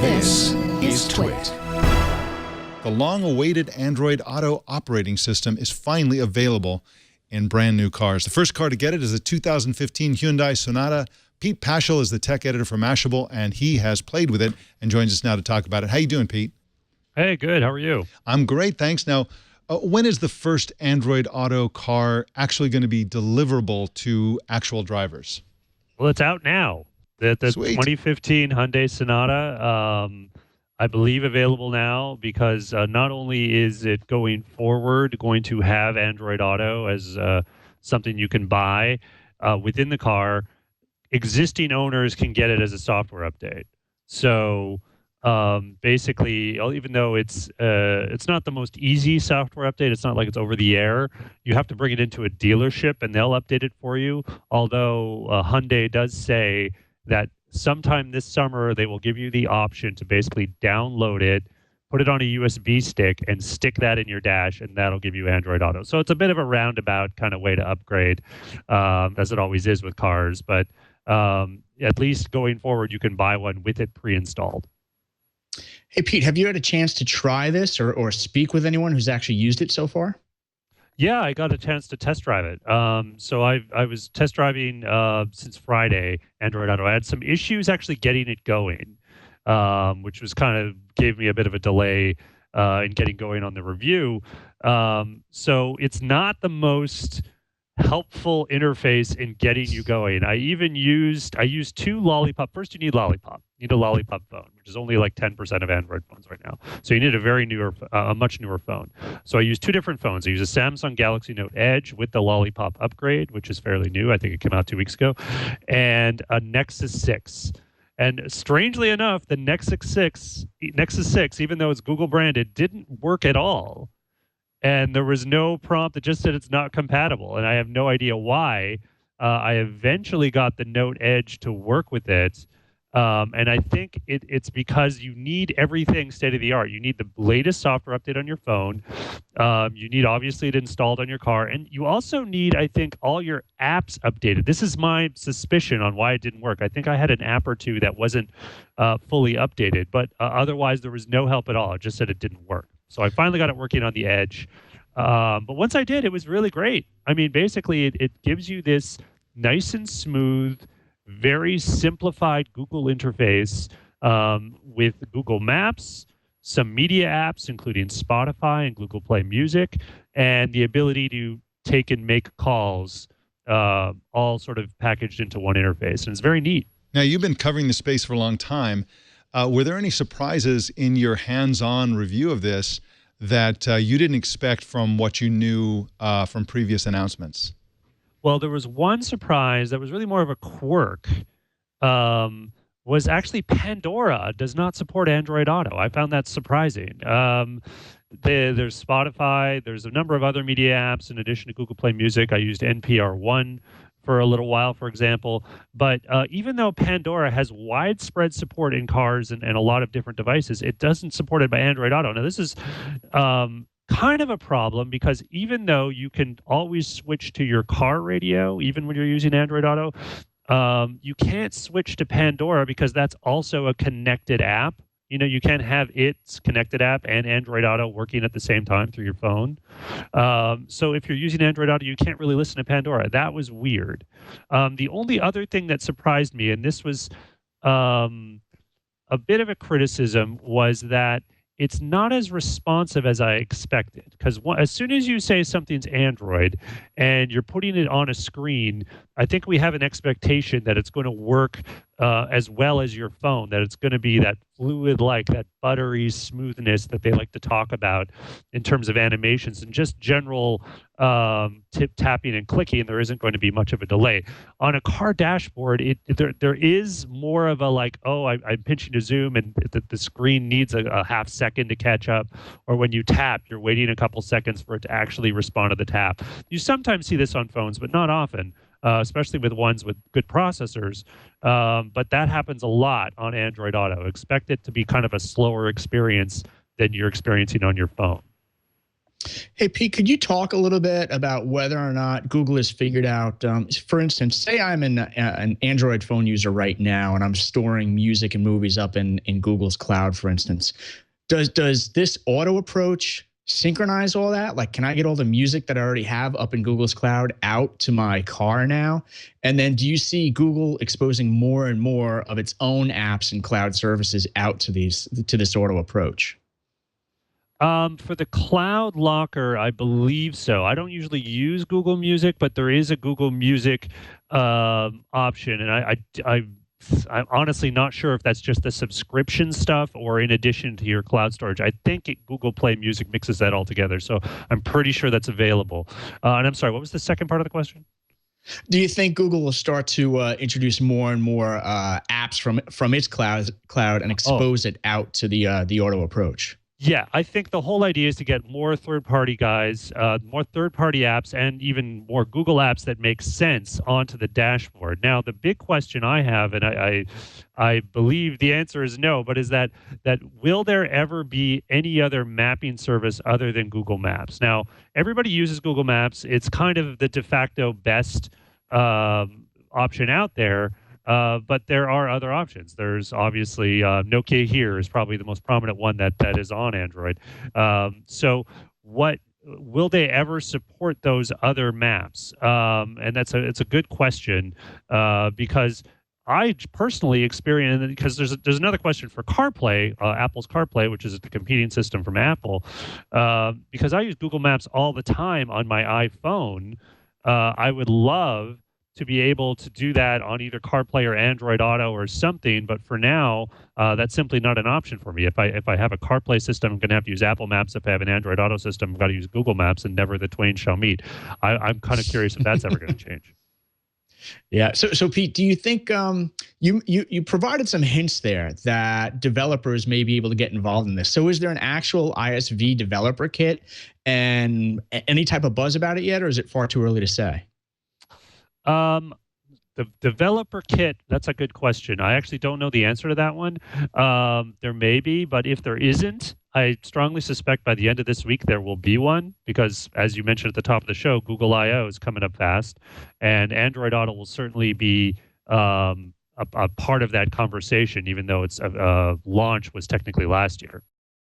This is TWiT. The long-awaited Android Auto operating system is finally available in brand new cars. The first car to get it is a 2015 Hyundai Sonata. Pete Paschal is the tech editor for Mashable, and he has played with it and joins us now to talk about it. How you doing, Pete? Hey, good. How are you? I'm great, thanks. Now, when is the first Android Auto car actually going to be deliverable to actual drivers? Well, it's out now. The 2015 Hyundai Sonata, I believe, available now because not only is it going forward going to have Android Auto as something you can buy within the car, existing owners can get it as a software update. So basically, even though it's not the most easy software update, it's not like it's over the air. You have to bring it into a dealership and they'll update it for you. Although Hyundai does say that sometime this summer they will give you the option to basically download it, put it on a USB stick, and stick that in your dash, and that'll give you Android Auto. So it's a bit of a roundabout kind of way to upgrade, as it always is with cars. But at least going forward, you can buy one with it pre-installed. Hey, Pete, have you had a chance to try this or speak with anyone who's actually used it so far? Yeah, I got a chance to test drive it. So I was test driving since Friday, Android Auto. I had some issues actually getting it going, which was kind of gave me a bit of a delay in getting going on the review. So it's not the most helpful interface in getting you going. I used two Lollipop. First, you need Lollipop. You need a Lollipop phone, which is only like 10% of Android phones right now. So you need a much newer phone. So I used two different phones. I used a Samsung Galaxy Note Edge with the Lollipop upgrade, which is fairly new. I think it came out 2 weeks ago, and a Nexus 6. And strangely enough, the Nexus 6, even though it's Google branded, didn't work at all. And there was no prompt that just said it's not compatible. And I have no idea why. I eventually got the Note Edge to work with it. And I think it's because you need everything state-of-the-art. You need the latest software update on your phone. You need, obviously, it installed on your car. And you also need, I think, all your apps updated. This is my suspicion on why it didn't work. I think I had an app or two that wasn't fully updated. But otherwise, there was no help at all. It just said it didn't work. So I finally got it working on the Edge. But once I did, it was really great. I mean, basically, it gives you this nice and smooth, very simplified Google interface with Google Maps, some media apps, including Spotify and Google Play Music, and the ability to take and make calls, all sort of packaged into one interface. And it's very neat. Now, you've been covering the space for a long time. Were there any surprises in your hands-on review of this that you didn't expect from what you knew from previous announcements? Well, there was one surprise that was really more of a quirk, was actually Pandora does not support Android Auto. I found that surprising. There's Spotify. There's a number of other media apps in addition to Google Play Music. I used NPR One for a little while, for example. But even though Pandora has widespread support in cars and a lot of different devices, it doesn't support it by Android Auto. Now, this is kind of a problem because even though you can always switch to your car radio, even when you're using Android Auto, you can't switch to Pandora because that's also a connected app. You know, you can't have its connected app and Android Auto working at the same time through your phone. So if you're using Android Auto, you can't really listen to Pandora. That was weird. The only other thing that surprised me, and this was a bit of a criticism, was that it's not as responsive as I expected. Because as soon as you say something's Android and you're putting it on a screen, I think we have an expectation that it's going to work as well as your phone, that it's going to be that fluid-like, that buttery smoothness that they like to talk about in terms of animations and just general tapping and clicking. There isn't going to be much of a delay. On a car dashboard, there is more of a like, oh, I'm pinching to zoom and the screen needs a half second to catch up. Or when you tap, you're waiting a couple seconds for it to actually respond to the tap. You sometimes see this on phones, but not often. Especially with ones with good processors. But that happens a lot on Android Auto. Expect it to be kind of a slower experience than you're experiencing on your phone. Hey, Pete, could you talk a little bit about whether or not Google has figured out, for instance, say I'm an Android phone user right now and I'm storing music and movies up in Google's cloud, for instance. Does this auto approach synchronize all that? Like, can I get all the music that I already have up in Google's cloud out to my car now? And then do you see Google exposing more and more of its own apps and cloud services out to this auto approach? For the cloud locker, I believe so. I don't usually use Google Music, but there is a Google Music option, and I'm honestly not sure if that's just the subscription stuff or in addition to your cloud storage. I think Google Play Music mixes that all together, so I'm pretty sure that's available. And I'm sorry, what was the second part of the question? Do you think Google will start to introduce more and more apps from its cloud and Oh, expose it out to the auto approach? yeah, I think the whole idea is to get more third-party guys, more third-party apps, and even more Google apps that make sense onto the dashboard. Now, the big question I have, and I believe the answer is no, but is that will there ever be any other mapping service other than Google Maps? Now, everybody uses Google Maps. It's kind of the de facto best option out there. But there are other options. There's obviously Nokia here is probably the most prominent one that is on Android. So, what will they ever support those other maps? And it's a good question because I personally experience because there's another question for CarPlay, Apple's CarPlay, which is the competing system from Apple. Because I use Google Maps all the time on my iPhone, I would love to be able to do that on either CarPlay or Android Auto or something. But for now, that's simply not an option for me. If I have a CarPlay system, I'm going to have to use Apple Maps. If I have an Android Auto system, I've got to use Google Maps, and never the twain shall meet. I'm kind of curious if that's ever going to change. Yeah. So Pete, do you think you provided some hints there that developers may be able to get involved in this? So is there an actual ISV developer kit and any type of buzz about it yet, or is it far too early to say? Um, the developer kit, that's a good question. I actually don't know the answer to that one. There may be, but if there isn't, I strongly suspect by the end of this week there will be one because, as you mentioned at the top of the show, Google I/O is coming up fast, and Android Auto will certainly be a part of that conversation, even though its launch was technically last year.